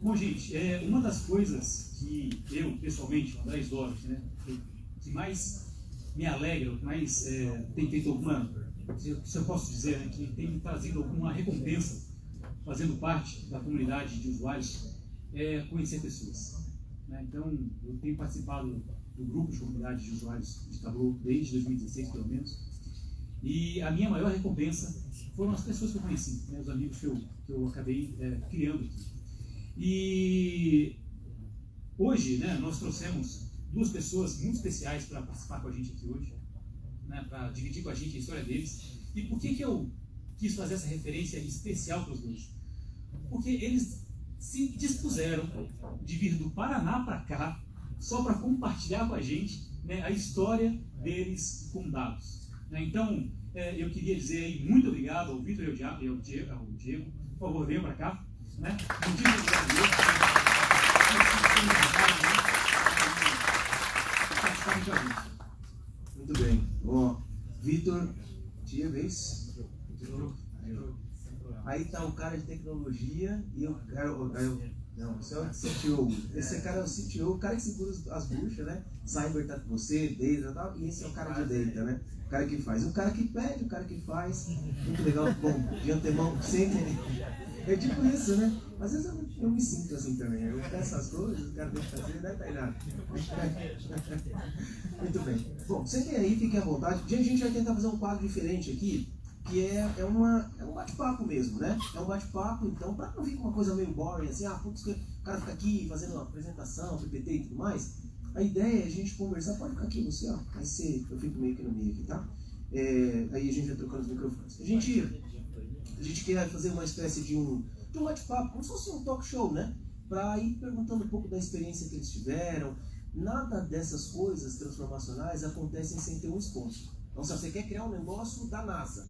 Bom, gente, uma das coisas que eu, pessoalmente, o André Doros, né, que mais me alegra, o que mais tem feito alguma, se eu posso dizer, né, que tem me trazido alguma recompensa, fazendo parte da comunidade de usuários, é conhecer pessoas. Né? Então, eu tenho participado do grupo de comunidade de usuários de Tableau desde 2016, pelo menos, e a minha maior recompensa foram as pessoas que eu conheci, né, os amigos que eu acabei criando aqui. E hoje, né, nós trouxemos duas pessoas muito especiais para participar com a gente aqui hoje, né, para dividir com a gente a história deles. E por que eu quis fazer essa referência especial para os dois? Porque eles se dispuseram de vir do Paraná para cá só para compartilhar com a gente, né, a história deles com dados. Né? Então, eu queria dizer aí muito obrigado ao Vitor e ao Diego. Por favor, venham para cá. Né? Muitíssimo obrigado mesmo. Muito bem. Ó, Vitor, Diego, é isso? Aí tá o cara de tecnologia e o cara. Não, esse é o CTO. Esse cara é o CTO, o cara que segura as buchas, né? Cyber tá com você, data e tal. E esse é o cara de data, né? O cara que faz. O cara que pede, o cara que faz. Muito legal. Bom, de antemão, sempre. É tipo isso, né? Às vezes eu me sinto assim também. Eu peço as coisas, o cara tem que fazer, né? Tá nada. Muito bem. Bom, sentem aí, fiquem à vontade. A gente vai tentar fazer um quadro diferente aqui, que é um bate-papo mesmo, né? É um bate-papo, então, para não ficar uma coisa meio boring, assim, putz, o cara fica aqui fazendo uma apresentação, PPT e tudo mais. A ideia é a gente conversar, pode ficar aqui você, ó, vai ser, eu fico meio que no meio aqui, tá? Aí a gente vai trocando os microfones. A gente quer fazer uma espécie de um bate-papo, como se fosse um talk show, né? Para ir perguntando um pouco da experiência que eles tiveram. Nada dessas coisas transformacionais acontecem sem ter um sponsor. Então, se você quer criar um negócio da NASA,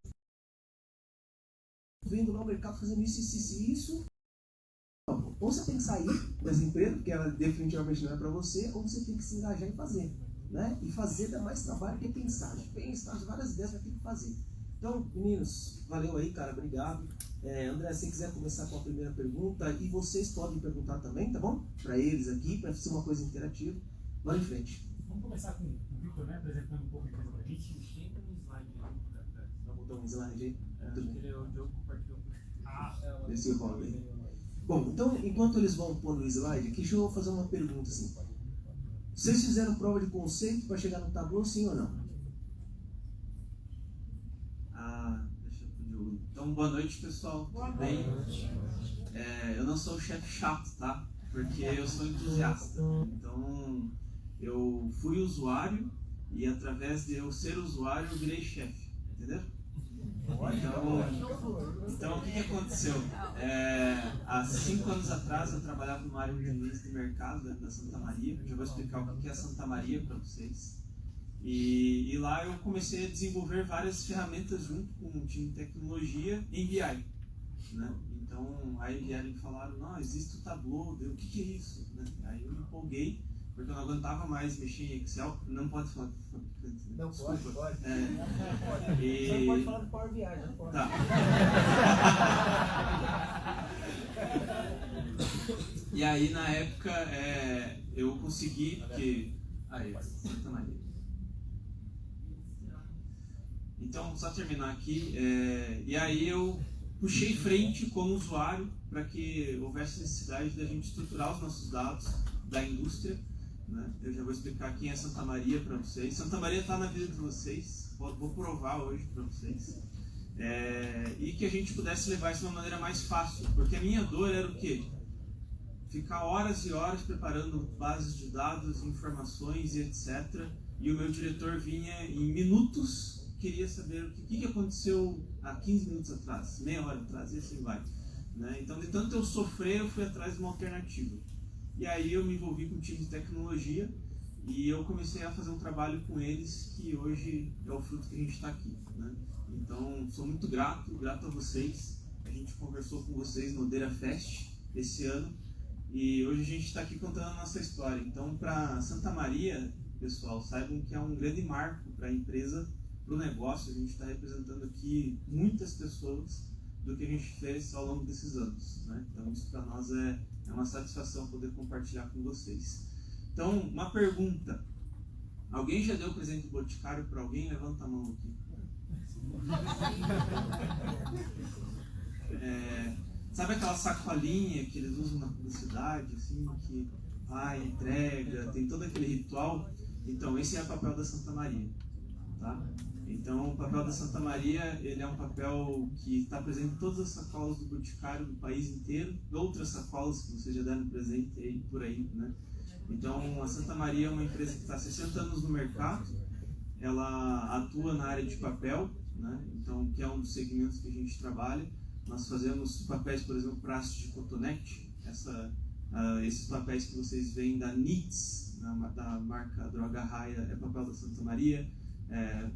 vendo lá o mercado fazendo isso, ou você tem que sair dessa empresa, porque ela definitivamente não é para você, ou você tem que se engajar em fazer, né? E fazer dá mais trabalho que pensar. Pensar várias ideias, vai ter que fazer. Então, meninos, valeu aí, cara, obrigado. André, se você quiser começar com a primeira pergunta, e vocês podem perguntar também, tá bom? Para eles aqui, para ser uma coisa interativa. Vamos em frente. Vamos começar com o Vitor, né, apresentando um pouco a empresa para a gente. Tem um slide aí. Vai botar um slide aí? O Diogo compartilhou. Esse rola aí. Bom, então, enquanto eles vão pôr no slide aqui, deixa eu fazer uma pergunta assim. Vocês fizeram prova de conceito para chegar no Tableau, sim ou não? Deixa eu pro Diogo. Então, boa noite, pessoal. Tudo bem? Eu não sou o chefe chato, tá? Porque eu sou entusiasta. Então, eu fui usuário e através de eu ser usuário, eu virei chefe. Entendeu? Então o que aconteceu? Há 5 anos atrás eu trabalhava numa área de analista de mercado dentro da Santa Maria. Já vou explicar o que é a Santa Maria para vocês. E lá eu comecei a desenvolver várias ferramentas junto com um time de tecnologia em BI. Né? Então aí vieram e falaram, não, existe o Tableau, o que é isso? Né? Aí eu me empolguei, porque eu não aguentava mais mexer em Excel. Não pode falar. Não, desculpa. pode. E... Você pode falar do Power BI, não pode. Tá. E aí na época eu consegui, porque... Aí, Santa Maria. Então, só terminar aqui. E aí eu puxei frente como usuário para que houvesse necessidade da gente estruturar os nossos dados da indústria. Né? Eu já vou explicar quem é Santa Maria para vocês. Santa Maria está na vida de vocês, vou provar hoje para vocês. E que a gente pudesse levar isso de uma maneira mais fácil, porque a minha dor era o quê? Ficar horas e horas preparando bases de dados, informações e etc. E o meu diretor vinha em minutos, queria saber o que aconteceu há 15 minutos atrás, meia hora atrás, e assim vai. Né? Então, de tanto eu sofrer, eu fui atrás de uma alternativa. E aí eu me envolvi com o time de tecnologia e eu comecei a fazer um trabalho com eles que hoje é o fruto que a gente está aqui. Né? Então, sou muito grato a vocês. A gente conversou com vocês no Odeira Fest esse ano e hoje a gente está aqui contando a nossa história. Então, para Santa Maria, pessoal, saibam que é um grande marco para a empresa, para o negócio. A gente está representando aqui muitas pessoas do que a gente fez ao longo desses anos. Né? Então, isso para nós é É uma satisfação poder compartilhar com vocês. Então, uma pergunta. Alguém já deu presente do Boticário para alguém? Levanta a mão aqui. Sabe aquela sacolinha que eles usam na publicidade, assim, que entrega, tem todo aquele ritual? Então, esse é o papel da Santa Maria, tá? Então, o papel da Santa Maria, ele é um papel que está presente em todas as sacolas do Boticário do país inteiro, outras sacolas que vocês já deram presente aí, por aí, né? Então, a Santa Maria é uma empresa que está há 60 anos no mercado, ela atua na área de papel, né? Então, que é um dos segmentos que a gente trabalha. Nós fazemos papéis, por exemplo, para haste de cotonete. Esses papéis que vocês veem da NITS, da marca Droga Raia, é papel da Santa Maria.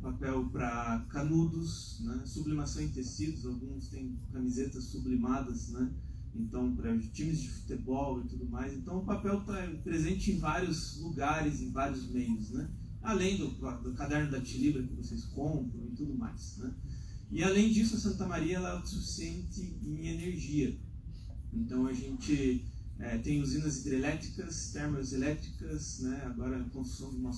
Papel para canudos, né? Sublimação em tecidos, alguns têm camisetas sublimadas, né? Então, para times de futebol e tudo mais. Então, o papel está presente em vários lugares, em vários meios, né? Além do caderno da Tilibra que vocês compram e tudo mais, né? E além disso, a Santa Maria ela é autossuficiente em energia. Então, a gente tem usinas hidrelétricas, termoelétricas, né? Agora a construção de uma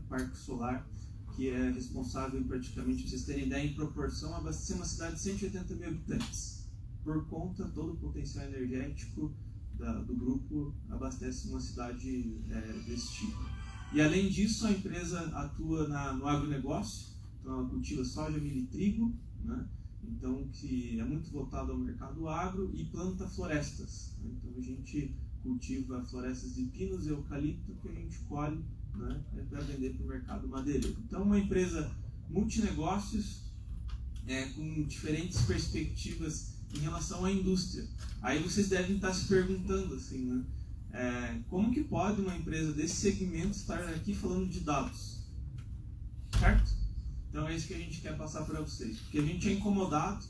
parque solar, que é responsável praticamente, para vocês terem ideia, em proporção, abastecer uma cidade de 180 mil habitantes. Por conta, todo o potencial energético do grupo abastece uma cidade desse tipo. E além disso, a empresa atua no agronegócio, então ela cultiva soja, milho e trigo, né? Então, que é muito voltado ao mercado agro, e planta florestas, né? Então a gente cultiva florestas de pinos e eucalipto que a gente colhe, né, para vender para o mercado madeireiro. Então, uma empresa multinegócios com diferentes perspectivas em relação à indústria. Aí vocês devem estar se perguntando assim, né? Como que pode uma empresa desse segmento estar aqui falando de dados? Certo? Então é isso que a gente quer passar para vocês. Porque a gente é incomodado,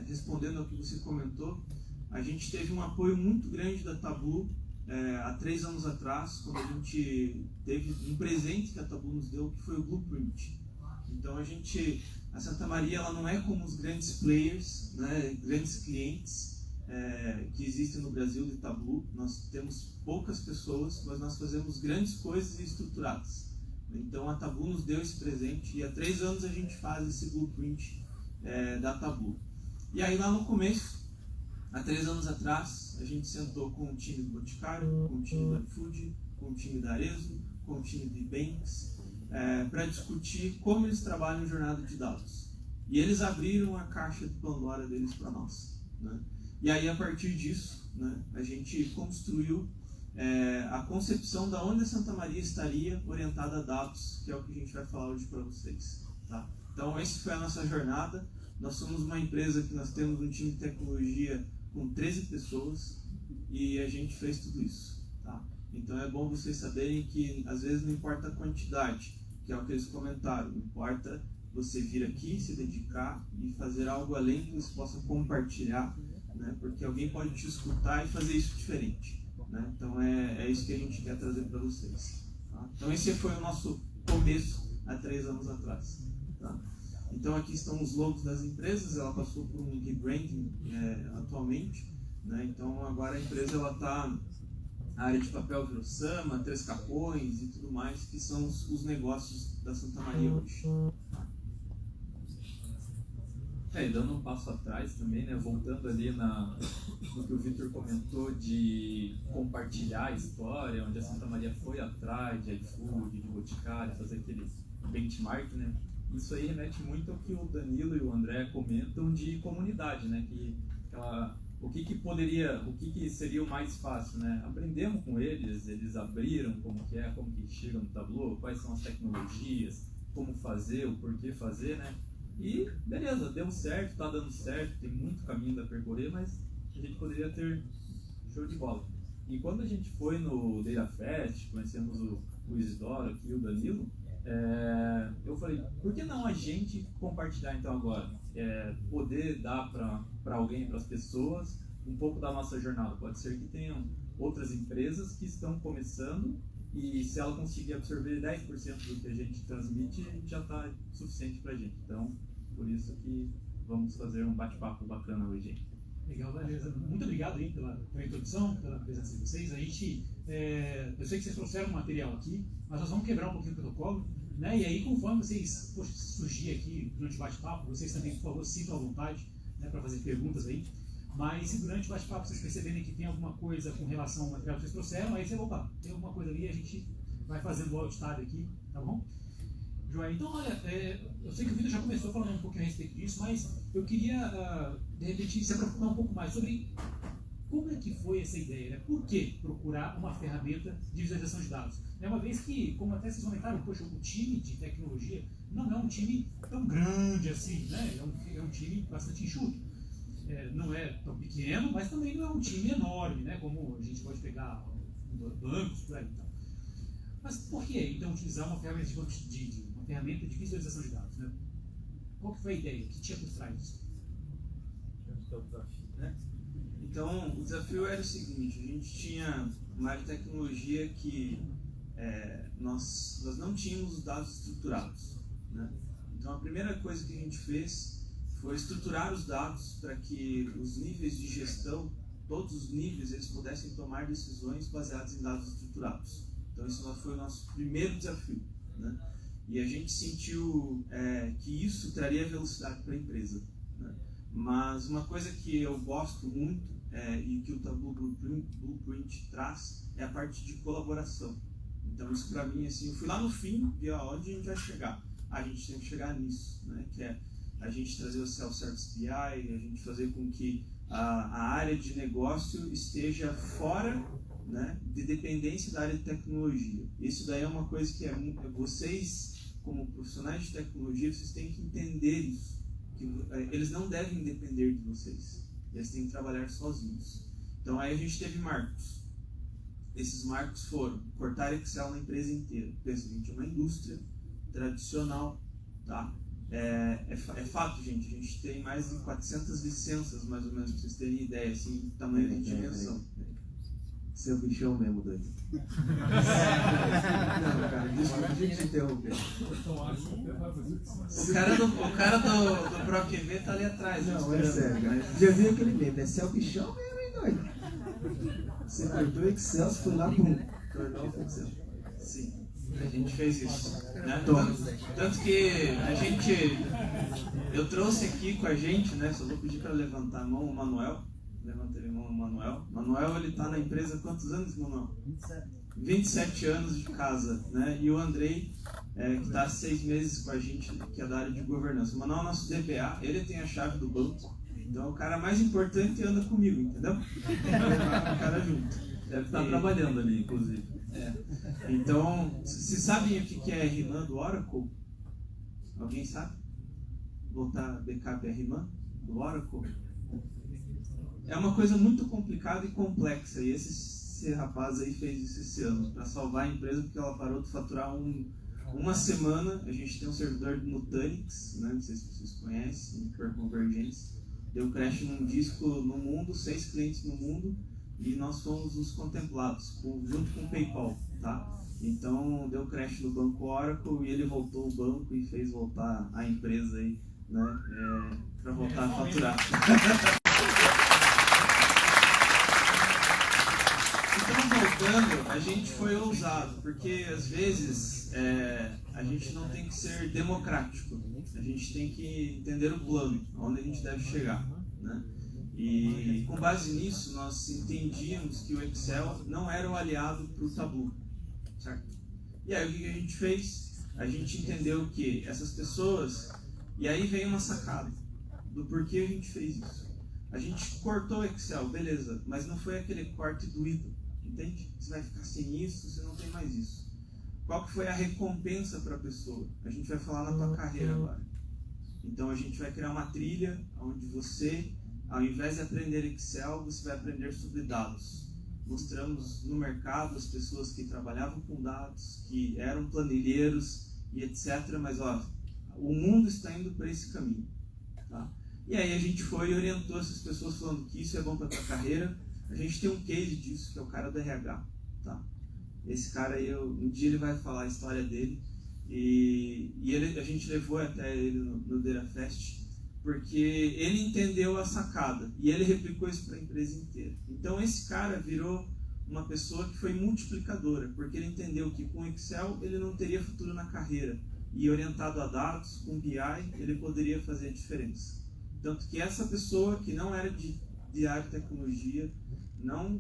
respondendo ao que você comentou, a gente teve um apoio muito grande da Tablu há 3 anos atrás, quando a gente teve um presente que a Tablu nos deu, que foi o Blueprint. Então a Santa Maria ela não é como os grandes players, né, grandes clientes que existem no Brasil de Tablu. Nós temos poucas pessoas, mas nós fazemos grandes coisas e estruturadas. Então a Tablu nos deu esse presente e há 3 anos a gente faz esse Blueprint da Tablu. E aí lá no começo, há 3 anos atrás, a gente sentou com o time do Boticário, com o time do iFood, com o time da Arezzo, com o time de Banks, para discutir como eles trabalham em jornada de dados. E eles abriram a caixa de Pandora deles para nós, né? E aí, a partir disso, né, a gente construiu a concepção da onde a Santa Maria estaria orientada a dados, que é o que a gente vai falar hoje para vocês. Tá? Então, essa foi a nossa jornada. Nós somos uma empresa que nós temos um time de tecnologia com 13 pessoas e a gente fez tudo isso. Tá? Então, é bom vocês saberem que, às vezes, não importa a quantidade, que é o que eles comentaram, importa você vir aqui, se dedicar e fazer algo além que você possa compartilhar, né? Porque alguém pode te escutar e fazer isso diferente, né? Então é isso que a gente quer trazer para vocês. Tá? Então esse foi o nosso começo há 3 anos atrás. Tá? Então aqui estão os logos das empresas, ela passou por um rebranding atualmente, né? Então agora a empresa está a área de papel virou Sama, 3 Capões e tudo mais, que são os negócios da Santa Maria hoje. E dando um passo atrás também, né, voltando ali no que o Vitor comentou de compartilhar a história, onde a Santa Maria foi atrás de iFood, de Boticário, fazer aquele benchmark, né? Isso aí remete muito ao que o Danilo e o André comentam de comunidade, né? O que seria o mais fácil, né? Aprendemos com eles, eles abriram como que chega no Tableau, quais são as tecnologias, como fazer, o porquê fazer, né? E beleza, deu certo, tá dando certo, tem muito caminho a percorrer, mas a gente poderia ter show de bola. E quando a gente foi no Data Fest, conhecemos o Isidoro aqui e o Danilo, eu falei, por que não a gente compartilhar então agora? Poder dar para alguém, para as pessoas, um pouco da nossa jornada. Pode ser que tenham outras empresas que estão começando e se ela conseguir absorver 10% do que a gente transmite, já está suficiente para a gente. Então, por isso que vamos fazer um bate-papo bacana hoje. Legal, beleza. Muito obrigado aí pela introdução, pela presença de vocês. A gente, eu sei que vocês trouxeram um material aqui, mas nós vamos quebrar um pouquinho o protocolo, né? E aí, conforme vocês surgir aqui durante o bate-papo, vocês também, por favor, sintam à vontade, né, para fazer perguntas aí. Mas se durante o bate-papo vocês perceberem que tem alguma coisa com relação ao material que vocês trouxeram, aí você, opa, tem alguma coisa ali, a gente vai fazendo o alt-tab aqui, tá bom? Joia, então olha, eu sei que o Vitor já começou falando um pouquinho a respeito disso, mas eu queria, de repente, se aprofundar um pouco mais sobre como é que foi essa ideia, né? Por que procurar uma ferramenta de visualização de dados? Uma vez que, como até vocês comentaram, poxa, o time de tecnologia não é um time tão grande assim, né? É um time bastante enxuto. Não é tão pequeno, mas também não é um time enorme, né? Como a gente pode pegar bancos, por aí. Então. Mas por que, então, utilizar uma ferramenta de visualização de dados, né? Qual que foi a ideia? O que tinha por trás disso? Então, o desafio era o seguinte: a gente tinha uma área de tecnologia que nós não tínhamos os dados estruturados, né? Então, a primeira coisa que a gente fez foi estruturar os dados para que os níveis de gestão, todos os níveis, eles pudessem tomar decisões baseadas em dados estruturados. Então, isso foi o nosso primeiro desafio, né? E a gente sentiu que isso traria velocidade para a empresa, né? Mas uma coisa que eu gosto muito e que o Tableau Blueprint traz é a parte de colaboração. Então, isso para mim, assim, eu fui lá no fim, vi aonde a gente vai chegar. A gente tem que chegar nisso, né? Que é a gente trazer o Self-Service BI, a gente fazer com que a área de negócio esteja fora, né, de dependência da área de tecnologia. Isso daí é uma coisa que vocês, como profissionais de tecnologia, vocês têm que entender isso. Que eles não devem depender de vocês. Eles têm que trabalhar sozinhos. Então aí a gente teve marcos. Esses marcos foram cortar Excel na empresa inteira. Pensa, a gente é uma indústria tradicional, tá? É fato, gente. A gente tem mais de 400 licenças, mais ou menos, para vocês terem ideia, assim, do tamanho da dimensão. Seu bichão mesmo, doido. Não, cara, desculpa, a gente interromper. O cara do ProQV tá ali atrás. Não, é sério, cara. Já viu aquele meme, Seu bichão mesmo, hein, doido? Você cortou o Excel, você foi lá pro tornou o Excel. Sim, a gente fez isso, né? Tanto que eu trouxe aqui com a gente, né? Só vou pedir para levantar a mão o Manuel. Levanta a mão o Manuel. Manuel, ele tá na empresa há quantos anos, Manuel? 27 anos de casa, né? E o Andrei, que está há 6 meses com a gente, que é da área de governança. O Manuel é nosso DBA, ele tem a chave do banco. Então é o cara mais importante anda comigo, entendeu? O cara junto. Deve estar trabalhando ali, inclusive. Então, vocês sabem o que é RMAN do Oracle? Alguém sabe? Botar backup RMAN do Oracle? É uma coisa muito complicada e complexa. E esse rapaz aí fez isso esse ano para salvar a empresa, porque ela parou de faturar uma semana. A gente tem um servidor do Nutanix, né? Não sei se vocês conhecem, Hyperconvergence. Deu crash num disco no mundo, 6 clientes no mundo, e nós fomos os contemplados, junto com o PayPal, tá? Então deu crash no banco Oracle e ele voltou o banco e fez voltar a empresa aí, né? Para voltar a faturar. Então, voltando, a gente foi ousado, porque às vezes a gente não tem que ser democrático, a gente tem que entender o plano, onde a gente deve chegar, né? E com base nisso, nós entendíamos que o Excel não era o aliado para o Tableau, certo? E aí o que a gente fez? A gente entendeu que essas pessoas, e aí vem uma sacada do porquê a gente fez isso. A gente cortou o Excel, beleza, mas não foi aquele corte doído. Entende? Você vai ficar sem isso, você não tem mais isso. Qual que foi a recompensa para a pessoa? A gente vai falar na tua carreira agora. Então a gente vai criar uma trilha onde você, ao invés de aprender Excel, você vai aprender sobre dados. Mostramos no mercado as pessoas que trabalhavam com dados, que eram planilheiros e etc. Mas ó, o mundo está indo para esse caminho, tá? E aí a gente foi e orientou essas pessoas falando que isso é bom para a tua carreira. A gente tem um case disso, que é o cara do RH, tá? Esse cara aí, um dia ele vai falar a história dele, e a gente levou até ele no Data Fest, porque ele entendeu a sacada e ele replicou isso para a empresa inteira. Então esse cara virou uma pessoa que foi multiplicadora, porque ele entendeu que com Excel ele não teria futuro na carreira, e orientado a dados, com BI, ele poderia fazer a diferença. Tanto que essa pessoa que não era de área de tecnologia, não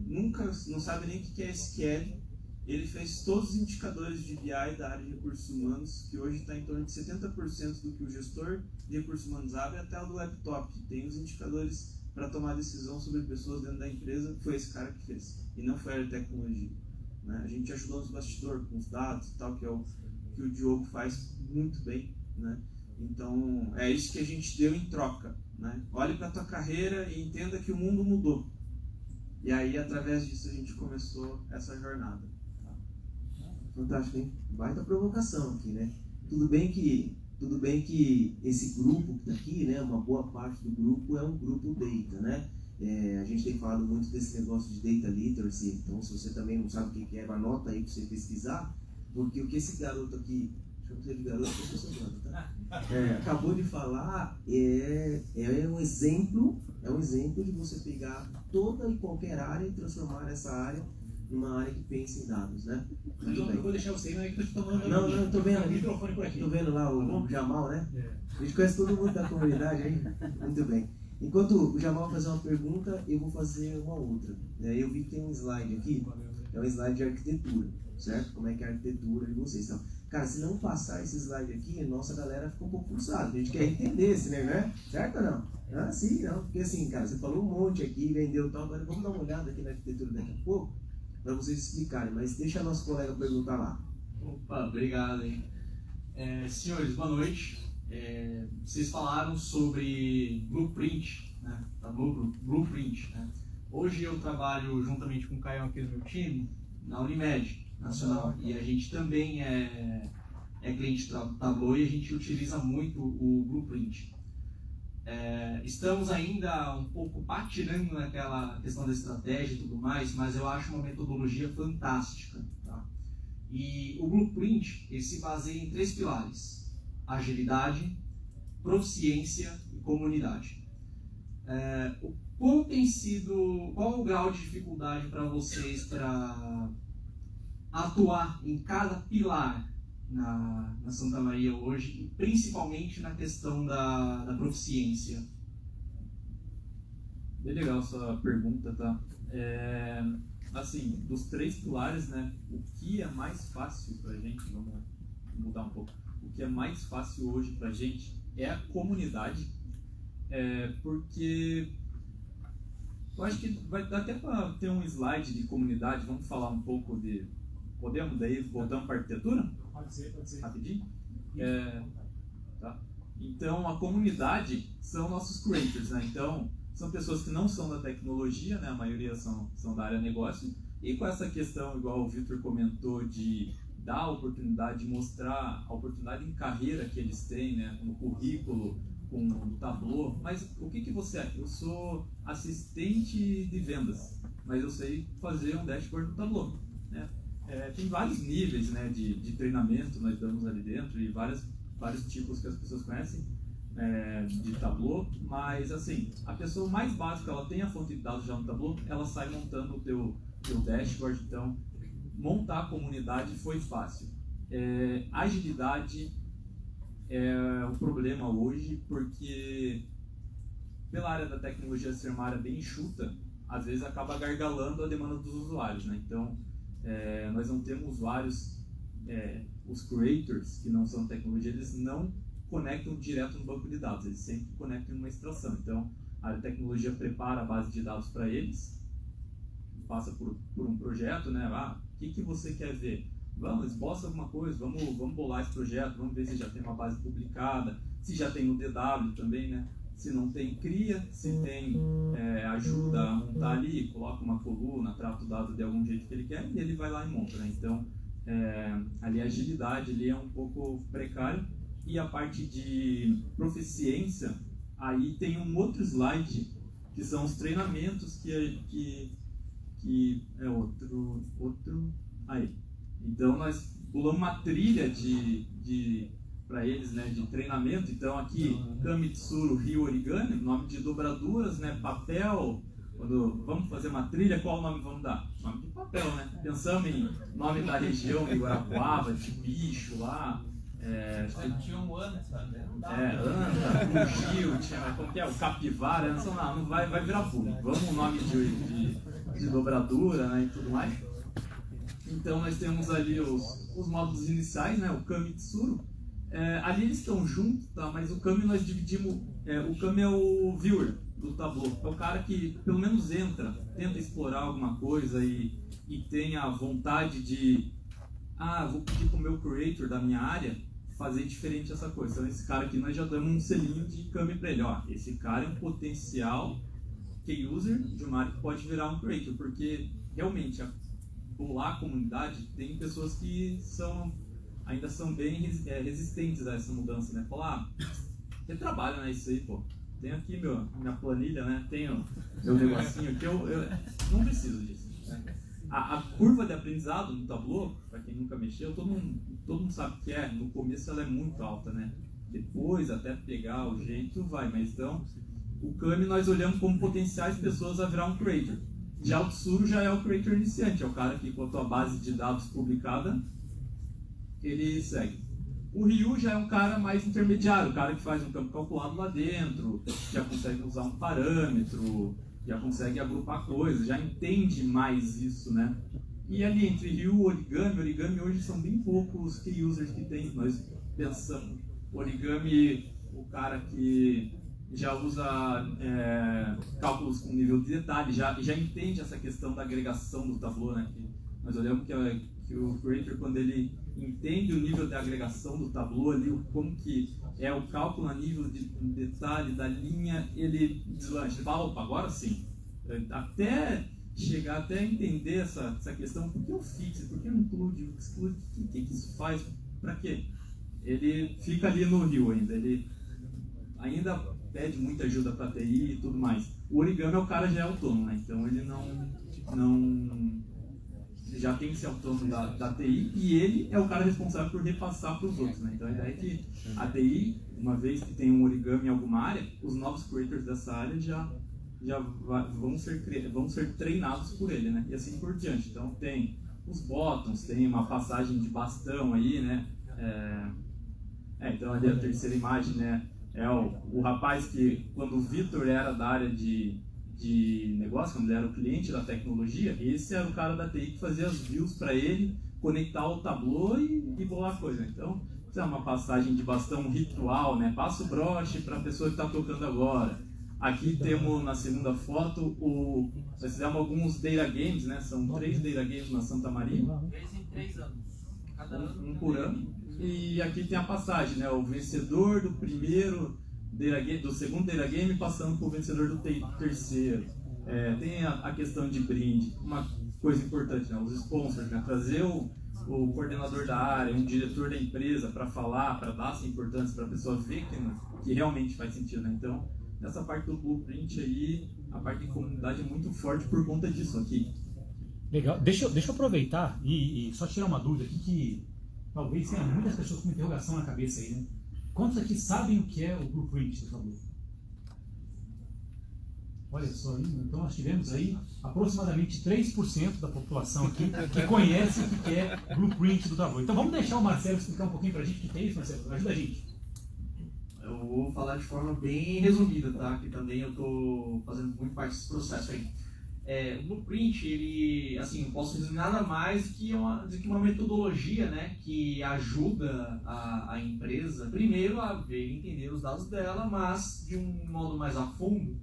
sabe nem o que é SQL, ele fez todos os indicadores de BI da área de recursos humanos, que hoje está em torno de 70% do que o gestor de recursos humanos abre, até o do laptop. Tem os indicadores para tomar decisão sobre pessoas dentro da empresa, foi esse cara que fez, e não foi a área de tecnologia. Né? A gente ajudou nos bastidores, com os dados e tal, que é o que o Diogo faz muito bem. Né? Então, é isso que a gente deu em troca. Né? Olhe para a tua carreira e entenda que o mundo mudou. E aí, através disso, a gente começou essa jornada. Fantástico, hein? Baita provocação aqui, né? Tudo bem que esse grupo que está aqui, né, uma boa parte do grupo é um grupo data, né? A gente tem falado muito desse negócio de data literacy, então se você também não sabe o que é, anota aí para você pesquisar, porque o que esse garoto aqui, chama de garoto, eu estou somando, tá? Acabou de falar, é um exemplo de você pegar toda e qualquer área e transformar essa área numa área que pensa em dados, né? Eu vou deixar você aí, não é que eu estou te tomando. Não, eu tô vendo. O microfone por aqui. Tô vendo lá o Jamal, né? A gente conhece todo mundo da comunidade aí. Muito bem. Enquanto o Jamal fazer uma pergunta, eu vou fazer uma outra. Eu vi que tem um slide aqui, é um slide de arquitetura, certo? Como é que é a arquitetura de vocês. Então, cara, se não passar esse slide aqui, nossa galera fica um pouco frustrada. A gente quer entender esse negócio, né? Certo ou não? Ah, sim, não. Porque assim, cara, você falou um monte aqui, vendeu tal, agora vamos dar uma olhada aqui na arquitetura daqui a pouco, para vocês explicarem, mas deixa nosso colega perguntar lá. Opa, obrigado, hein? Senhores, boa noite. Vocês falaram sobre Blueprint, né? Blueprint, né? Hoje eu trabalho juntamente com o Caio aqui no meu time, na Unimed Nacional, e a gente também é cliente do Tableau e a gente utiliza muito o Blueprint. Estamos ainda um pouco patinando naquela questão da estratégia e tudo mais, mas eu acho uma metodologia fantástica. Tá? E o Blueprint ele se baseia em 3 pilares: agilidade, proficiência e comunidade. Qual o grau de dificuldade para vocês para atuar em cada pilar na Santa Maria hoje, e principalmente na questão da proficiência? Bem legal essa pergunta, tá? Assim, dos 3 pilares, né, o que é mais fácil pra gente, vamos mudar um pouco, o que é mais fácil hoje pra gente é a comunidade, porque eu acho que vai dar até para ter um slide de comunidade, vamos falar um pouco de... Podemos daí, voltando para a arquitetura? Pode ser. Rapidinho? Tá. Então, a comunidade são nossos creators, né? Então, são pessoas que não são da tecnologia, né? A maioria são da área negócio. E com essa questão, igual o Vitor comentou, de dar a oportunidade, de mostrar a oportunidade em carreira que eles têm, né? No currículo, com o Tableau. Mas o que você é? Eu sou assistente de vendas, mas eu sei fazer um dashboard no Tableau, né? Tem vários níveis, né, de treinamento nós damos ali dentro e vários tipos que as pessoas conhecem de Tableau, mas assim, a pessoa mais básica, ela tem a fonte de dados já no Tableau, ela sai montando o teu dashboard. Então, montar a comunidade foi fácil. Agilidade é o problema hoje, porque pela área da tecnologia ser uma área bem enxuta, às vezes acaba gargalando a demanda dos usuários, né? Então, nós não temos usuários, os creators que não são tecnologia, eles não conectam direto no banco de dados, eles sempre conectam em uma extração. Então, a área de tecnologia prepara a base de dados para eles, passa por um projeto, né? O que você quer ver? Vamos, esboça alguma coisa, vamos bolar esse projeto, vamos ver se já tem uma base publicada, se já tem no DW também, né? Se não tem, cria. Se tem, ajuda a montar ali, coloca uma coluna, trata o dado de algum jeito que ele quer e ele vai lá e monta, né? Então, ali a agilidade ali é um pouco precária. E a parte de proficiência, aí tem um outro slide, que são os treinamentos que é outro aí. Então, nós pulamos uma trilha para eles, né, de treinamento. Então aqui, Kami, Tsuru, Ryu, Origami, nome de dobraduras, né, papel. Quando vamos fazer uma trilha, qual nome vamos dar? Nome de papel, né? Pensamos em nome da região de Guarapuava, de bicho lá. Tinha um anta, né? Anta, Fugio, como que é? O capivara, não vai virar público. Vamos um nome de dobradura, né, e tudo mais. Então nós temos ali os módulos iniciais, né, o Kami e Tsuru. Ali eles estão juntos, tá? Mas o Kami nós dividimos. O Kami é o viewer do Tableau. É o cara que pelo menos entra, tenta explorar alguma coisa e tem a vontade de vou pedir para o meu creator da minha área fazer diferente essa coisa. Então esse cara aqui nós já damos um selinho de Kami para ele. Ó, esse cara é um potencial key user de uma área que pode virar um creator, porque realmente a comunidade tem pessoas que ainda são bem resistentes a essa mudança, né? Falar, você trabalha nisso aí, pô. Tenho aqui minha planilha, né? Tenho meu negocinho aqui, eu não preciso disso. Né? A curva de aprendizado no Tableau, para quem nunca mexeu, todo mundo sabe que no começo ela é muito alta, né? Depois, até pegar o jeito, vai. Mas então, o Kami nós olhamos como potenciais pessoas a virar um creator. Já o Tsuru já é o creator iniciante, é o cara que com a tua base de dados publicada, ele segue. O Ryu já é um cara mais intermediário, o cara que faz um campo calculado lá dentro, já consegue usar um parâmetro, já consegue agrupar coisas, já entende mais isso, né? E ali entre Ryu e Origami hoje são bem poucos key users que tem. Nós pensamos, Origami, o cara que já usa cálculos com nível de detalhe, já entende essa questão da agregação do Tableau, né? Nós olhamos que o creator, quando ele entende o nível de agregação do Tableau ali, como que é o cálculo a nível de detalhe da linha, ele deslancha, ele fala, opa, agora sim. Até chegar até entender essa questão, por que o fixe, por que o include, o exclude, o que isso faz, para quê? Ele fica ali no Rio ainda pede muita ajuda para TI e tudo mais. O Origami o cara já é autônomo, né? Então ele não já tem que ser autônomo da TI e ele é o cara responsável por repassar para os outros, né? Então a ideia é que a TI, uma vez que tem um Origami em alguma área, os novos creators dessa área já vão ser treinados por ele, né? E assim por diante. Então tem os bottoms, tem uma passagem de bastão aí, né? Então ali a terceira imagem, né? É o rapaz que, quando o Vitor era da área de negócio, quando ele era o cliente da tecnologia, esse era o cara da TI que fazia as views para ele, conectar o Tableau e bolar a coisa. Então, isso é uma passagem de bastão ritual, né? Passa o broche para a pessoa que está tocando agora. Aqui temos na segunda foto, nós fizemos alguns data games, né? São 3 data games na Santa Maria. 3 em 3 anos. Cada ano. Um por ano. E aqui tem a passagem, né? O vencedor do primeiro do segundo data game passando para o vencedor do terceiro. Tem a questão de brinde. Uma coisa importante, né? Os sponsors, né? Trazer o coordenador da área, um diretor da empresa para falar, para dar essa importância para a pessoa ver que realmente faz sentido, né? Então, nessa parte do blueprint aí, a parte de comunidade é muito forte por conta disso aqui. Legal. Deixa eu aproveitar e só tirar uma dúvida aqui que talvez tenha muitas pessoas com interrogação na cabeça aí, né? Quantos aqui sabem o que é o blueprint do Tableau? Olha só, então nós tivemos aí aproximadamente 3% da população aqui que conhece o que é blueprint do Tableau. Então vamos deixar o Marcelo explicar um pouquinho pra gente o que é isso, Marcelo? Ajuda a gente. Eu vou falar de forma bem resumida, tá? Que também eu estou fazendo muito parte desse processo aí. O Blueprint, ele, assim, eu posso dizer nada mais do que uma metodologia, né, que ajuda a empresa, primeiro, a ver e entender os dados dela, mas de um modo mais a fundo,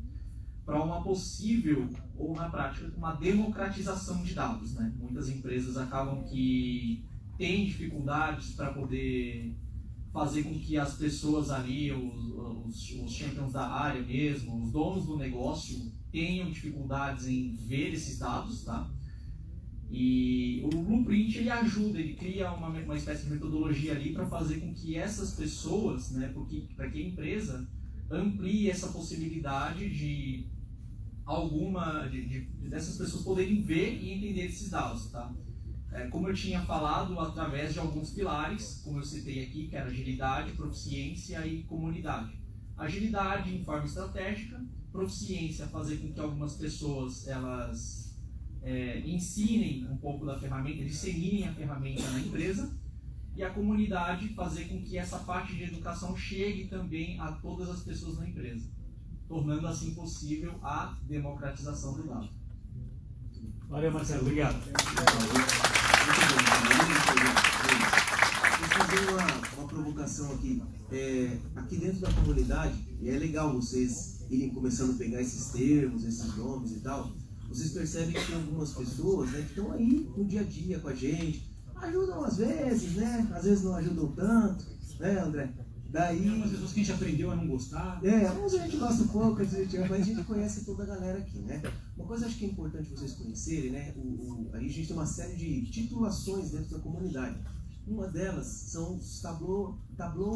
para uma possível, ou na prática, uma democratização de dados, né? Muitas empresas acabam que têm dificuldades para poder fazer com que as pessoas ali, os champions da área mesmo, os donos do negócio, tenham dificuldades em ver esses dados, tá? E o Blueprint, ele ajuda, ele cria uma espécie de metodologia ali para fazer com que essas pessoas, né, para que a empresa amplie essa possibilidade dessas pessoas poderem ver e entender esses dados, tá? como eu tinha falado, através de alguns pilares, como eu citei aqui, que era agilidade, proficiência e comunidade. Agilidade em forma estratégica, proficiência fazer com que algumas pessoas elas ensinem um pouco da ferramenta, disseminem a ferramenta na empresa, e a comunidade fazer com que essa parte de educação chegue também a todas as pessoas na empresa, tornando assim possível a democratização do dado. Valeu, Marcelo. Obrigado. Vou fazer uma provocação aqui. Aqui dentro da comunidade, e é legal vocês irem começando a pegar esses termos, esses nomes e tal, vocês percebem que tem algumas pessoas, né, que estão aí no dia a dia com a gente, ajudam às vezes, né? Às vezes não ajudam tanto, né, André? Daí... Tem umas pessoas que a gente aprendeu a não gostar. Uns a gente gosta um pouco, mas a gente conhece toda a galera aqui, né? Uma coisa acho que é importante vocês conhecerem, né? Aí a gente tem uma série de titulações dentro da comunidade. Uma delas são os Tableau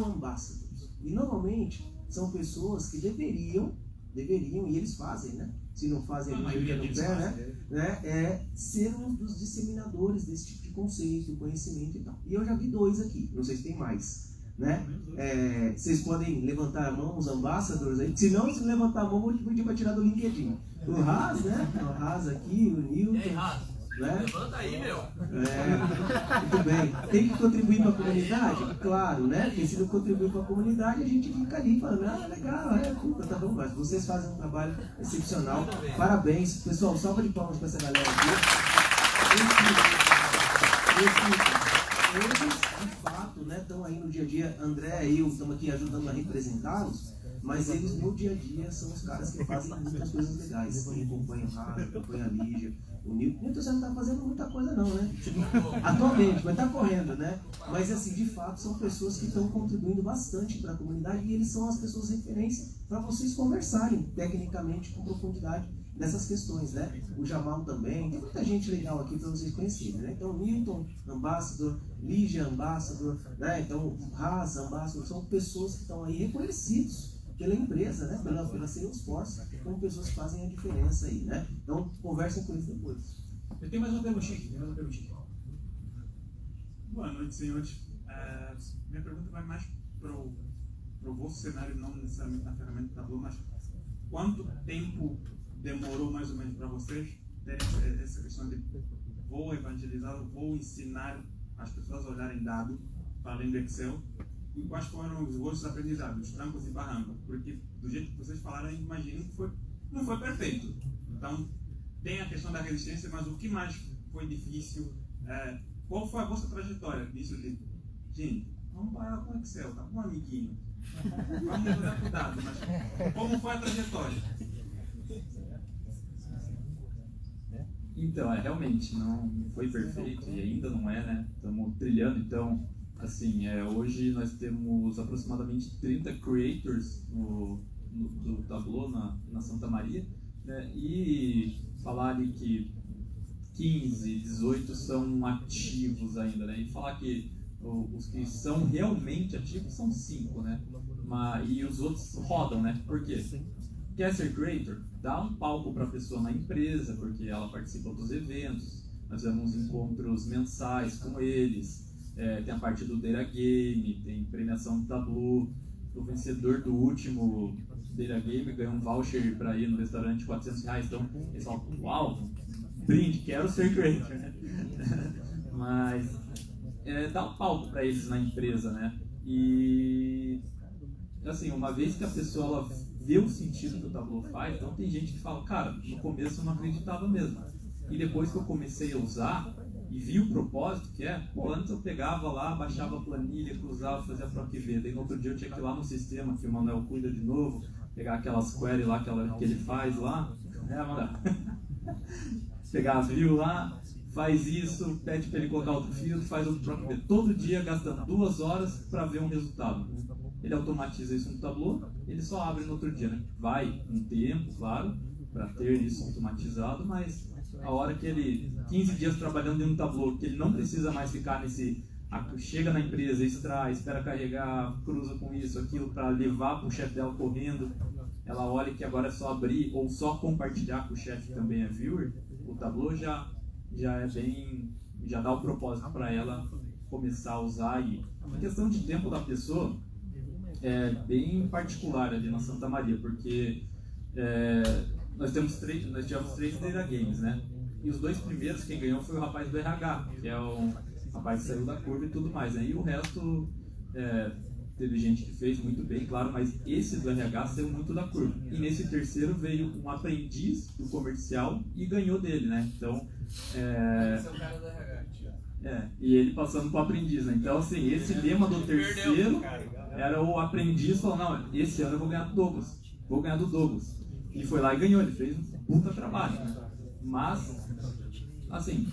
Ambassadors. E normalmente são pessoas que deveriam, e eles fazem, né? Se não fazem, no pé, né? Ser um dos disseminadores desse tipo de conceito, conhecimento e tal. E eu já vi 2 aqui, não sei se tem mais. Né? Vocês podem levantar a mão, os ambassadors aí. Se não, se levantar a mão, vou pedir para tirar do LinkedIn. O Haas, né? O Haas aqui, o Newton. E aí, Haas? Né? Levanta aí, meu. Muito bem. Tem que contribuir para a comunidade? Claro, né? Porque se não contribuir para a comunidade, a gente fica ali falando, legal, puta, tá bom, mas vocês fazem um trabalho excepcional. Parabéns. Pessoal, salva de palmas para essa galera aqui. Eles, de fato, né, estão aí no dia a dia. André e eu estamos aqui ajudando a representá-los, mas eles no dia a dia são os caras que fazem muitas coisas legais. Quem acompanha o Rafa, acompanha a Lígia, o Nilton. Nilton, você não está fazendo muita coisa não, né? Atualmente, mas está correndo, né? Mas assim, de fato, são pessoas que estão contribuindo bastante para a comunidade e eles são as pessoas de referência para vocês conversarem tecnicamente com profundidade dessas questões, né? O Jamal também, tem muita gente legal aqui para vocês conhecerem, né? Então, Newton, Ambassador, Lígia, Ambassador, né? Então, Haas, Ambassador, são pessoas que estão aí reconhecidos pela empresa, né? Pela Salesforce, como pessoas que fazem a diferença aí, né? Então, conversem com eles depois. Eu tenho mais uma perguntinha aqui. Boa noite, senhores. Minha pergunta vai mais para o vosso cenário, não necessariamente na ferramenta Tableau, mas quanto tempo demorou mais ou menos para vocês terem essa questão de vou evangelizar, vou ensinar as pessoas a olharem dado para além do Excel, e quais foram os vossos aprendizados, os trancos e barrancos? Porque do jeito que vocês falaram, eu imagino que não foi perfeito. Então, tem a questão da resistência, mas o que mais foi difícil? Qual foi a vossa trajetória disso de, gente, vamos parar com o Excel, tá bom, amiguinho? Vamos mudar com o dado, mas como foi a trajetória? Então, realmente não foi perfeito e ainda não é, né? Estamos trilhando, então, assim, hoje nós temos aproximadamente 30 creators do Tableau na Santa Maria, né? E falar ali que 15, 18 são ativos ainda, né? E falar que os que são realmente ativos são 5, né? E os outros rodam, né? Por quê? Quer ser creator? Dá um palco para a pessoa na empresa, porque ela participa dos eventos, nós temos encontros mensais com eles, tem a parte do Data Game, tem premiação do Tableau, o vencedor do último Data Game ganhou um voucher para ir no restaurante de R$400, então eles falam, uau, brinde, quero ser creator, né? Mas dá um palco para eles na empresa, né? E assim, uma vez que a pessoa ela vê o sentido que o Tableau faz, então tem gente que fala, cara, no começo eu não acreditava mesmo. E depois que eu comecei a usar e vi o propósito que antes eu pegava lá, baixava a planilha, cruzava, fazia PROC V, daí no outro dia eu tinha que ir lá no sistema, que o Manuel cuida de novo, pegar aquelas queries lá que ele faz lá, mandar. Pegar a view lá, faz isso, pede para ele colocar outro filtro, faz outro PROC V, todo dia gastando 2 horas para ver um resultado. Ele automatiza isso no Tableau, ele só abre no outro dia, né? Vai um tempo, claro, para ter isso automatizado, mas a hora que ele, 15 dias trabalhando dentro do Tableau, que ele não precisa mais ficar nesse, chega na empresa, extrai, espera carregar, cruza com isso, aquilo, para levar para o chefe dela correndo, ela olha que agora é só abrir ou só compartilhar com o chefe que também é viewer, o Tableau já já é bem, já dá o propósito para ela começar a usar. E a questão de tempo da pessoa é bem particular ali na Santa Maria, porque nós tivemos três Data Games, né? E os 2 primeiros, quem ganhou foi o rapaz do RH, que é o rapaz que saiu da curva e tudo mais, né? E o resto, teve gente que fez muito bem, claro, mas esse do RH saiu muito da curva. E nesse terceiro veio um aprendiz do comercial e ganhou dele, né? Então, Esse é o cara do RH. e ele passando para o aprendiz, né? Então, assim, esse lema do terceiro era o aprendiz falando, não, esse ano eu vou ganhar do Douglas, vou ganhar do Douglas. E foi lá e ganhou, ele fez um puta trabalho, né? Mas, assim,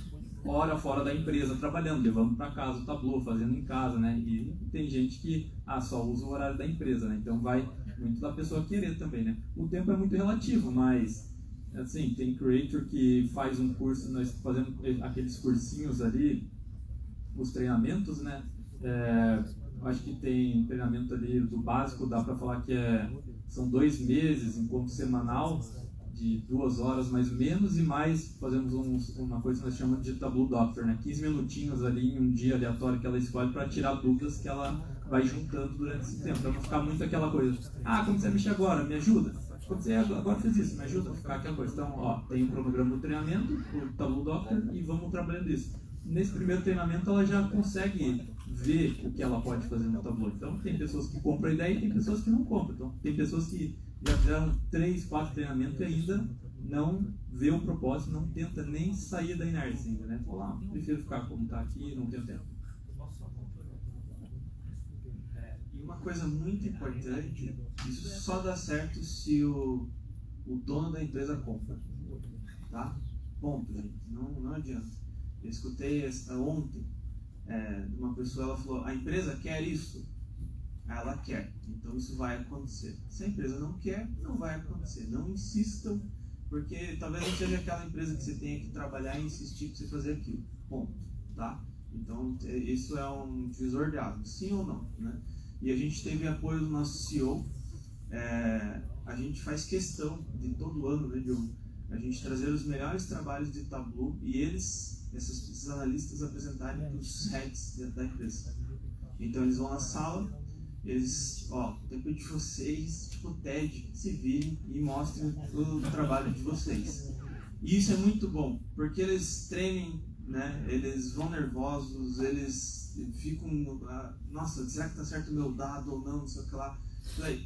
hora fora da empresa, trabalhando, levando para casa o Tableau, fazendo em casa, né? E tem gente que só usa o horário da empresa, né? Então vai muito da pessoa querer também, né? O tempo é muito relativo, mas, assim, tem creator que faz um curso, nós fazendo aqueles cursinhos ali, os treinamentos, né? Acho que tem treinamento ali do básico, dá para falar que são 2 meses, encontro semanal, de 2 horas mais ou menos, e mais fazemos uma coisa que nós chamamos de Tableau Doctor, né? 15 minutinhos ali em um dia aleatório que ela escolhe para tirar dúvidas que ela vai juntando durante esse tempo, para não ficar muito aquela coisa, como você mexe agora, me ajuda? Quando você agora fez isso, me ajuda a ficar aquela coisa. Então, tem o cronograma do treinamento, o Tableau Doctor, e vamos trabalhando isso. Nesse primeiro treinamento ela já consegue ver o que ela pode fazer no Tableau. Então tem pessoas que compram a ideia e tem pessoas que não compram. Então tem pessoas que já fizeram 3, 4 treinamentos e ainda não vê o propósito, não tenta nem sair da inércia ainda, né? Falar, prefiro ficar como está aqui, não tenho tempo. E uma coisa muito importante, isso só dá certo se o dono da empresa compra, tá? Ponto, gente, não adianta. Eu escutei ontem de uma pessoa, ela falou, a empresa quer isso? Ela quer, então isso vai acontecer. Se a empresa não quer, não vai acontecer. Não insistam, porque talvez não seja aquela empresa que você tenha que trabalhar e insistir para você fazer aquilo. Ponto, tá? Então isso é um divisor de águas, sim ou não, né? E a gente teve apoio do nosso CEO. A gente faz questão de todo ano, né, Diogo, a gente trazer os melhores trabalhos de Tableau e esses analistas apresentarem para os heads da empresa. Então eles vão na sala, eles, tempo de vocês, tipo TED, se virem e mostrem o trabalho de vocês. E isso é muito bom, porque eles tremem, né? Eles vão nervosos, eles ficam, nossa, será que está certo o meu dado ou não, não sei o que lá.